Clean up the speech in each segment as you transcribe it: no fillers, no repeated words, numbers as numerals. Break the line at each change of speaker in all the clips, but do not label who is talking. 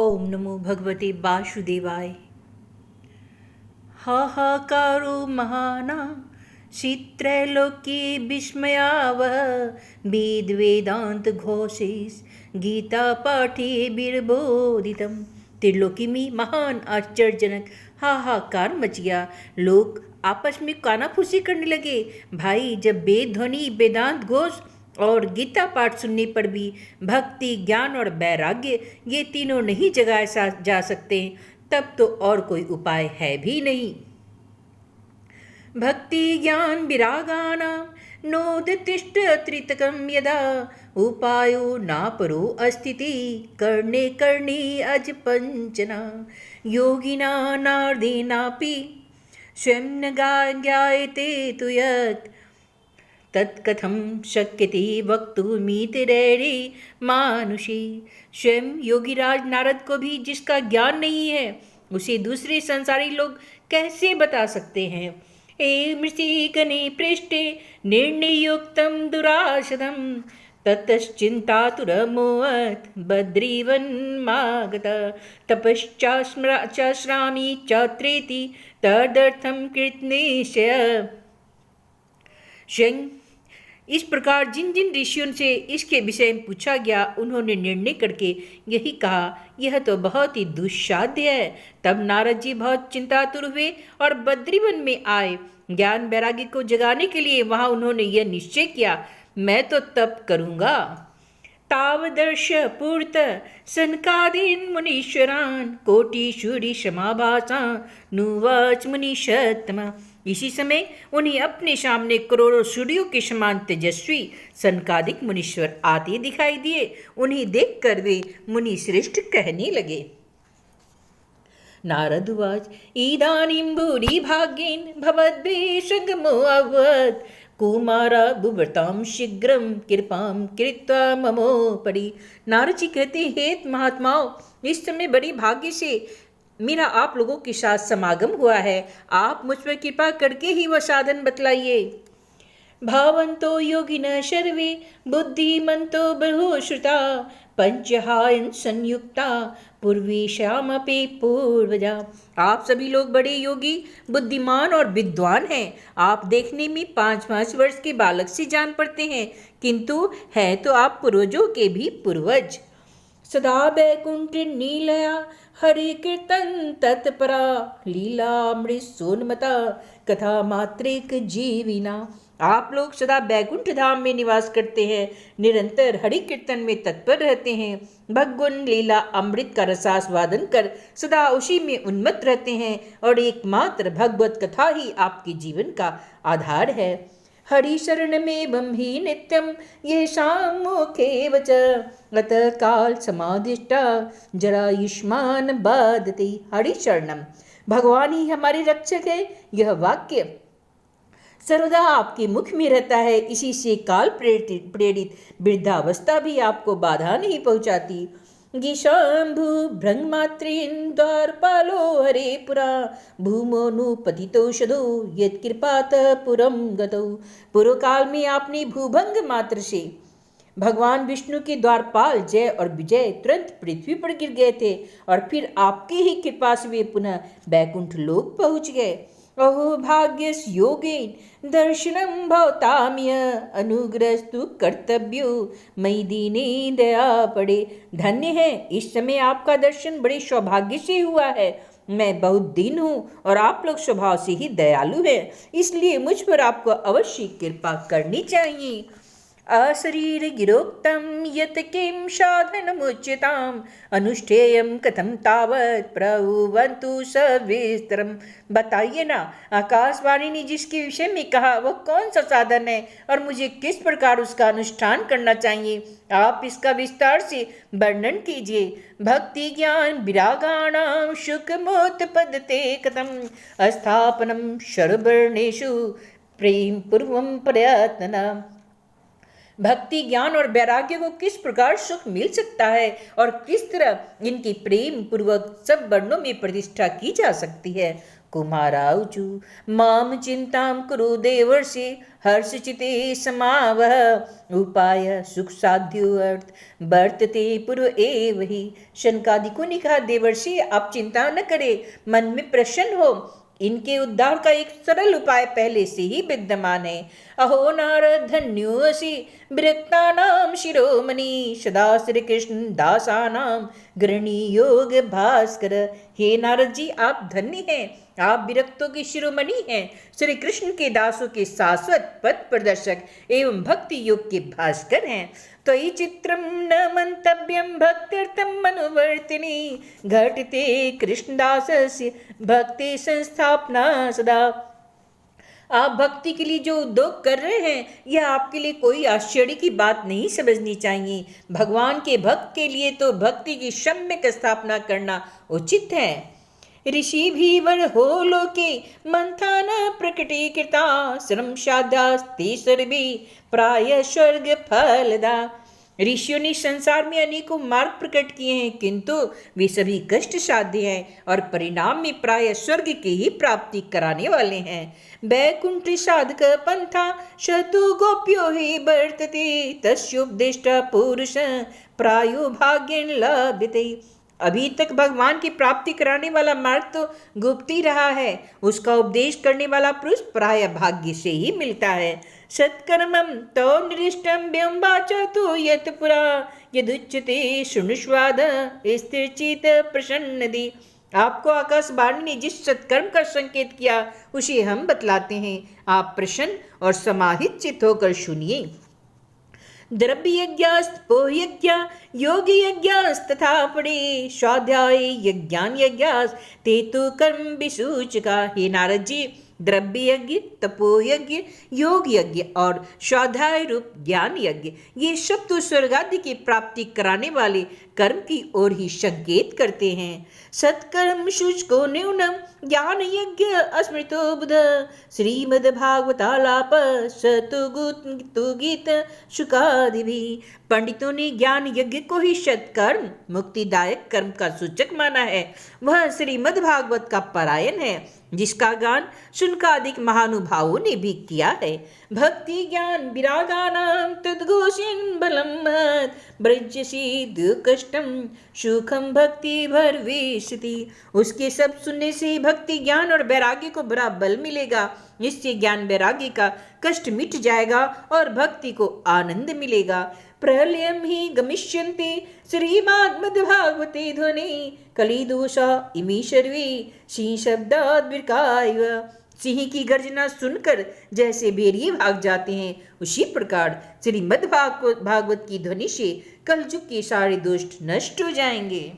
ओम नमो भगवते वासुदेवाय। हाहाकारो महानां त्रैलोक्ये विस्मयावह वेद वेदांत घोषेश गीता पाठे विर्बोधितम। त्रिलोकी में महान आश्चर्यजनक हाहाकार मच गया। लोग आपस में कानाफूसी करने लगे। भाई, जब वेद ध्वनि, वेदांत घोष और गीता पाठ सुनने पर भी भक्ति, ज्ञान और वैराग्य ये तीनों नहीं जगाए जा सकते, तब तो और कोई उपाय है भी नहीं। भक्ति ज्ञान विरागानां नोदतिष्ठ त्रितकं यदा उपायो नापरो अस्तिति कर्णे कर्णे अज पंचना योगिना नार्देनापि स्वयं न ज्ञायते तु यत् तत्कथं शक्यते वक्तुमितरेरे मानुषी। स्वयं योगीराज नारद को भी जिसका ज्ञान नहीं है, उसे दूसरे संसारी लोग कैसे बता सकते हैं। मृषिगणे पृष्ठे निर्णयोक्तं दुराशदं ततश्चिन्तातुरमोहत् बद्रीवन्मागत तपश्चाश्रामि चात्रेति तदर्थं कृतनिश्चय। इस प्रकार जिन जिन ऋषियों से इसके विषय में पूछा गया, उन्होंने निर्णय करके यही कहा, यह तो बहुत ही दुस्साध्य है। तब नारद जी बहुत चिंतातुर हुए और बद्रीवन में आए। ज्ञान वैराग्य को जगाने के लिए वहां उन्होंने यह निश्चय किया, मैं तो तप करूंगा। तावदर्श पूर्त सनकादीन मुनीश्वरान कोटिशूरि समाभासा नुवाच मुनीषत्तमा। इसी समय उन्हें अपने सामने करोड़ों सूर्यों के समान तेजस्वी सनकादिक मुनीश्वर आते दिखाई दिए। उन्हें देखकर वे मुनि श्रेष्ठ कहने लगे। नारदुवाच इदानीं भूरि भाग्येन भवद्भिः अभवत् कुमारा बुभतां शीघ्रं कृपां कृत्वा ममोपरि। नारद जी कहते हैं, हे महात्माओं, इस समय बड़ी भाग्य से मेरा आप लोगों के साथ समागम हुआ है। आप मुझ पर कृपा करके ही वह साधन बतलाइए। भावन्तो योगिनः सर्वे बुद्धिमन्तो बहुश्रुता पंचहायन संयुक्ता पूर्वेशामपि पूर्वजा। आप सभी लोग बड़े योगी, बुद्धिमान और विद्वान हैं। आप देखने में 5-5 वर्ष के बालक से जान पड़ते हैं, किंतु है तो आप पूर्वजों के भी पूर्वज। सदा बैकुंठ नीलया हरि कीर्तन तत्परा लीलामृत सोनमता कथा मात्रिक जीविना। आप लोग सदा बैकुंठ धाम में निवास करते हैं, निरंतर हरि कीर्तन में तत्पर रहते हैं, भगवान लीला अमृत का रसास्वादन कर सदा उसी में उन्मत्त रहते हैं, और एकमात्र भगवत कथा ही आपके जीवन का आधार है। हरि शरण में बंभी नित्यम ये मुखे वच अत काल समाधिष्टा जरायुष्मान बाधते। हरि शरणम, भगवान ही हमारे रक्षक है, यह वाक्य सर्वदा आपके मुख में रहता है। इसी से काल प्रेरित वृद्धावस्था भी आपको बाधा नहीं पहुंचाती। गिशाम्भु भ्रंगमात्रेन द्वारपालो हरे पुरा भूमो नु पतितोषधो यत्कृपात पुरम गतौ। पूर्व काल में आपने भूभंग मात्र से भगवान विष्णु के द्वारपाल जय और विजय तुरंत पृथ्वी पर गिर गए थे, और फिर आपकी ही कृपा से वे पुनः बैकुंठ लोक पहुंच गए। अहो भाग्यस योगेन दर्शनम भवताम्य अनुग्रस्तु कर्तव्यो मई दीने दया पड़े। धन्य है, इस समय आपका दर्शन बड़े सौभाग्य से हुआ है। मैं बहुत दीन हूँ और आप लोग स्वभाव से ही दयालु हैं, इसलिए मुझ पर आपको अवश्य कृपा करनी चाहिए। अशरीर गिरोक्तं यत् किं साधनमुच्यताम् अनुष्ठेयं कथं तावत् प्रभुवन्तु सविस्तरम्। बताइए ना, आकाशवाणी ने जिसके विषय में कहा वह कौन सा साधन है और मुझे किस प्रकार उसका अनुष्ठान करना चाहिए, आप इसका विस्तार से वर्णन कीजिए। भक्ति ज्ञान विरागाणां सुखमोत्पद्यते कथं अस्थापनं सर्ववर्णेषु प्रेम पूर्वं प्रयत्नः। भक्ति ज्ञान और वैराग्य को किस प्रकार सुख मिल सकता है और किस तरह इनकी प्रेम पूर्वक सब वर्णों में प्रतिष्ठा की जा सकती है, कुमाराऊचु माम चिंतां कुरु देवर्षि हर्षचिते समावह उपाय सुख साध्यो अर्थ वर्तते पूर्व एव ही। शनकादिकों ने कहा, देवर्षि आप चिंता न करें, मन में प्रसन्न हो, इनके उद्धार का एक सरल उपाय पहले से ही विद्यमान है। अहो नारद धन्योऽसि विरक्तानां शिरोमणि सदा श्री कृष्ण दासानां गृणी योग भास्कर। हे नारद जी, आप धन्य हैं, आप विरक्तों के शिरोमणि हैं, श्री कृष्ण के दासों के शाश्वत पथ प्रदर्शक एवं भक्ति योग के भास्कर हैं। त्वयि चित्रम न मंतव्यम भक्त्यर्थम अनुवर्तिनी घटते कृष्णदासस्य भक्ति संस्थापना सदा। आप भक्ति के लिए जो उद्योग कर रहे हैं, यह आपके लिए कोई आश्चर्य की बात नहीं समझनी चाहिए। भगवान के भक्त के लिए तो भक्ति की सम्यक स्थापना करना उचित है। ऋषि भी वर हो लोके मंथान प्रकटीकृता श्रम साध्यास्ते सर्वे प्राय स्वर्ग फलदा। ऋषियों ने संसार में अनेकों मार्ग प्रकट किए हैं, किंतु वे सभी कष्ट साध्य हैं और परिणाम में प्राय स्वर्ग की ही प्राप्ति कराने वाले हैं। वैकुंठ साधक पंथा शतु गोप्यो ही वर्तते तस्योपदिष्ट पुरुष प्रायो भाग्येन लभते। अभी तक भगवान की प्राप्ति कराने वाला मार्ग तो गुप्त ही रहा है, उसका उपदेश करने वाला पुरुष प्राय भाग्य से ही मिलता है। सत्कर्मम तो निरिष्टम व्योमवाचा तो यत पुरा यदुच्यते शृणुष्वाद स्थिरचित प्रसन्नदि। आपको आकाशवाणी ने जिस सत्कर्म का संकेत किया उसे हम बतलाते हैं, आप प्रसन्न और समाहित चित्त होकर सुनिए। द्रव्य यज्ञास्पोह यज्ञ योग यज्ञास्तथा पड़े स्वाध्याय यज्ञान यज्ञास ते तो कर्म विसूचका। हे नारद जी, द्रव्य यज्ञ, तपो यज्ञ, योग यज्ञ और स्वाध्याय रूप ज्ञान यज्ञ, ये सब तो स्वर्ग आदि की प्राप्ति कराने वाले कर्म की ओर ही संकेत करते हैं। सत्कर्म शुचको न्यूनम ज्ञान यज्ञ अस्मृतो बुध श्रीमद् भागवतालाप सतु गीत शुकादि भी। पंडितों ने ज्ञान यज्ञ को ही सत्कर्म मुक्तिदायक कर्म का सूचक माना है। वह श्रीमद् भागवत का पारायण है, जिसका गान शुनकादिक महानुभावों ने भी किया है। भक्ति ज्ञान विरागानां तद्घोषेन बलम ब्रजसी दुःखष्टम सुखम भक्ति भरवेशति। उसके सब सुनने से ही भक्ति ज्ञान और वैराग्य को बड़ा बल मिलेगा। इससे ज्ञान वैराग्य का कष्ट मिट जाएगा और भक्ति को आनंद मिलेगा। प्रलयम ही गमिष्यन्ति श्रीमद्भागवते ध्वनि कलिदोषा इमी सर्वे सिंह शब्दाद्विकाय। सिंह की गर्जना सुनकर जैसे भेड़िए भाग जाते हैं, उसी प्रकार श्रीमद् भागवत की ध्वनि से कलयुग के सारे दुष्ट नष्ट हो जाएंगे।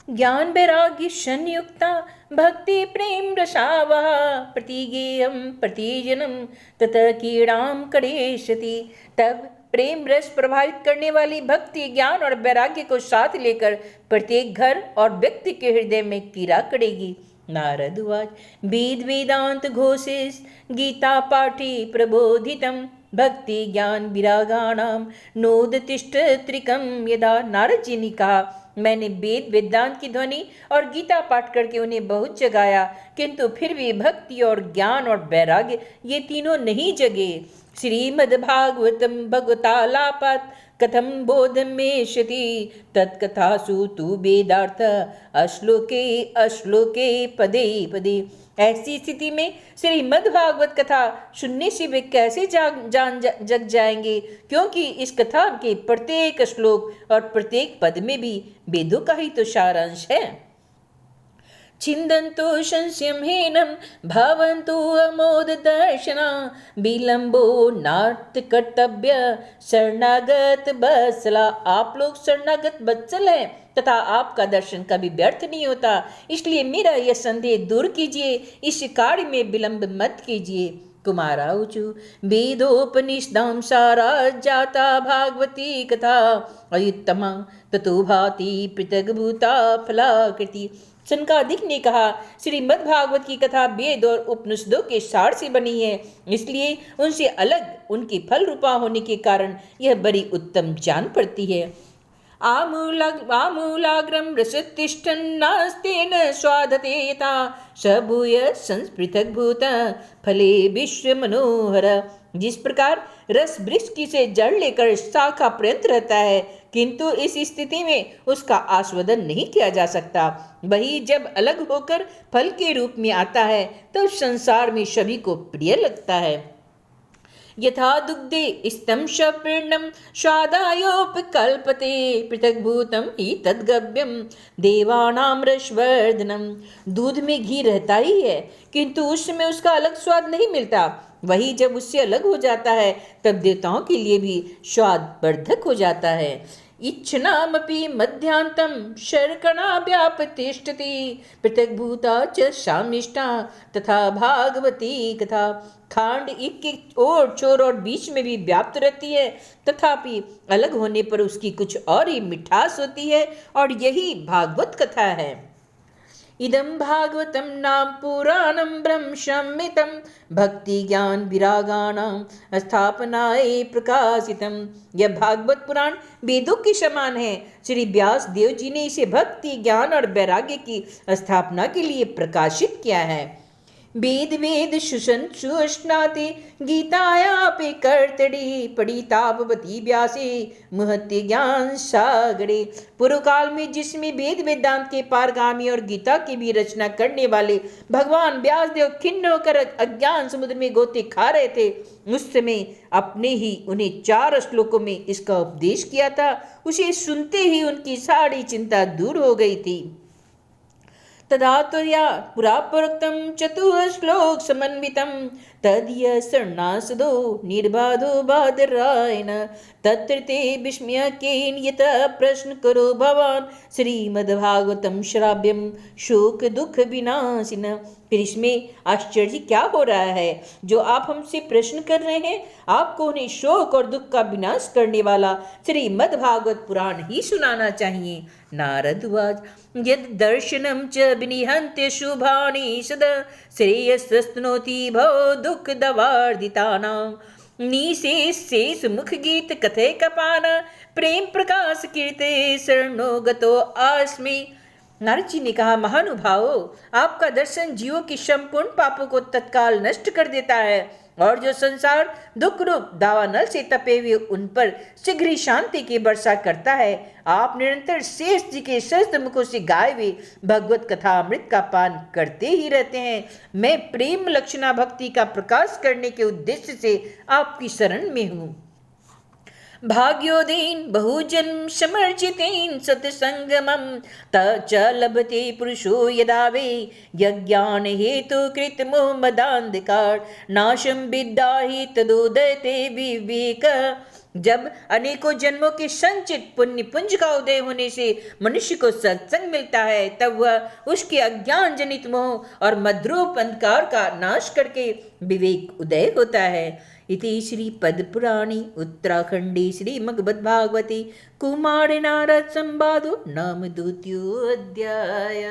ज्ञान वैराग्य संयुक्ता भक्ति प्रेम रसावह प्रतिगेयम प्रतिजनम ततः कीड़ाम करेशति। तब प्रेम रस प्रभावित करने वाली भक्ति ज्ञान और वैराग्य को साथ लेकर प्रत्येक घर और व्यक्ति के हृदय में कीड़ा करेगी। नारद उवाच वेद वेदांत घोषेस गीता पाठी प्रबोधितम भक्ति ज्ञान विरागाणाम नोदतिष्ठ त्रिकम यदा। नारद जी ने कहा, मैंने वेद वेदांत की ध्वनि और गीता पाठ करके उन्हें बहुत जगाया, किंतु फिर भी भक्ति और ज्ञान और वैराग्य ये तीनों नहीं जगे। श्रीमद्भागवतम भगवतालापात् कथम बोधमेष्यति तत्कथासु तु वेदार्थ अश्लोके अश्लोके पदे पदे। ऐसी स्थिति में श्रीमद्भागवत कथा सुनने से वे कैसे जग जाएंगे, क्योंकि इस कथा के प्रत्येक श्लोक और प्रत्येक पद में भी वेदों का ही तो सारांश है। छिन्दन्तु संशयं हीनं भवन्तु अमोद दर्शना विलम्बो नार्थ कर्तव्य शरणागत बत्सला। आप लोग शरणागत बत्सल हैं तथा आपका दर्शन कभी व्यर्थ नहीं होता, इसलिए मेरा यह संदेह दूर कीजिए, इस कार्य में विलंब मत कीजिए। कुमाराऊचु वेदोपनिषदां सारा जाता भागवती कथा अयुत्तमा ततो भाति पृथग्भूता फलाकृति। शनकादिक ने कहा, श्रीमद् भागवत की कथा वेद और उपनिषदों के सार से बनी है, इसलिए उनसे अलग उनके फल रूपा होने के कारण यह बड़ी उत्तम जान पड़ती है। आमूलाग्रं रसतिष्ठन्नास्तेन स्वादते यथा स भूय संस्पृथग्भूत फले विश्व मनोहर। जिस प्रकार रस वृक्ष से जड़ लेकर शाखा पर्यंत रहता है, किंतु इस स्थिति में उसका आस्वादन नहीं किया जा सकता, वही जब अलग होकर फल के रूप में आता है तब संसार में सभी को प्रिय लगता है। यथा दुग्धे स्तम शपर्णम स्वादायोपकल्पते पृथग्भूतम ही तद्गव्यम देवानाम रसवर्धनम। दूध में घी रहता ही है, किंतु उस समय उसका अलग स्वाद नहीं मिलता, वही जब उससे अलग हो जाता है तब देवताओं के लिए भी स्वाद वर्धक हो जाता है। इच्छनामपि मध्यांतम शर्कणा व्यापतिष्ठति पृथग्भूता च सामिष्टा तथा भागवती कथा। खांड एक और छोर और बीच में भी व्याप्त रहती है, तथापि अलग होने पर उसकी कुछ और ही मिठास होती है, और यही भागवत कथा है। इदं भागवतं नाम पुराणं ब्रह्मसंहितं भक्ति ज्ञान विरागाणां स्थापनाय प्रकाशितम्। यह भागवत पुराण वेदों के समान है। श्री व्यास देव जी ने इसे भक्ति ज्ञान और वैराग्य की स्थापना के लिए प्रकाशित किया है। वेद वेद सुष्णाते गीतायापि कर्तड़ी पढ़ितापवती व्यासे महत्य ज्ञान सागरे। पूर्व काल में जिसमें वेद वेदांत के पारगामी और गीता की भी रचना करने वाले भगवान व्यास देव खिन्न होकर अज्ञान समुद्र में गोते खा रहे थे, उस समय अपने ही उन्हें 4 श्लोकों में इसका उपदेश किया था। उसे सुनते ही उनकी सारी चिंता दूर हो गई थी। तदा त्वया पुराप्रोक्तं चतुश्लोक समन्वितं तदीय शरणासदो निर्बाधो बादरायण तत्र ते विस्मयकेन यतः प्रश्न करो भवान श्रीमद्भागवतं श्राव्यं शोक दुख विनाशिन। फिर इसमें आश्चर्य क्या हो रहा है जो आप हमसे प्रश्न कर रहे हैं? आपको उन्हें शोक और दुख का विनाश करने वाला श्रीमद्भागवत पुराण ही सुनाना चाहिए। नारद उवाच यद दर्शनं च विनिहन्त्य शुभानि सदा श्रेयस्स्तनोति भव दुख दवार्दितानां निशेष मुख गीत कथे कपान प्रेम प्रकाश कीर्ते शरणो गतो आस्मि। नारद जी ने कहा, महानुभावो, आपका दर्शन जीवों की संपूर्ण पापों को तत्काल नष्ट कर देता है, और जो संसार दुख रूप दावानल से तपे हुए उन पर शीघ्र ही शांति की वर्षा करता है। आप निरंतर शेष जी के सहस्त्र मुखों से गाए हुए भगवत कथा अमृत का पान करते ही रहते हैं। मैं प्रेम लक्षणा भक्ति का प्रकाश करने के उद्देश्य से आपकी शरण में हूँ। भाग्योदीन बहुजन्म समर्जितेन सत्संगमं च लभते पुरुषो यदा वे यज्ञान हेतु कृत मोहमदान्धकार नाशम विद्या ही तदोदयते विवेक। जब अनेकों जन्मों के संचित पुण्य पुंज का उदय होने से मनुष्य को सत्संग मिलता है, तब वह उसके अज्ञान जनित मोह और मद्रूप अंधकार का नाश करके विवेक उदय होता है। इति श्री पद्मपुराणे उत्तराखंडे श्रीमद्भागवते कुमार नारद संवादो नाम 2 अध्याय।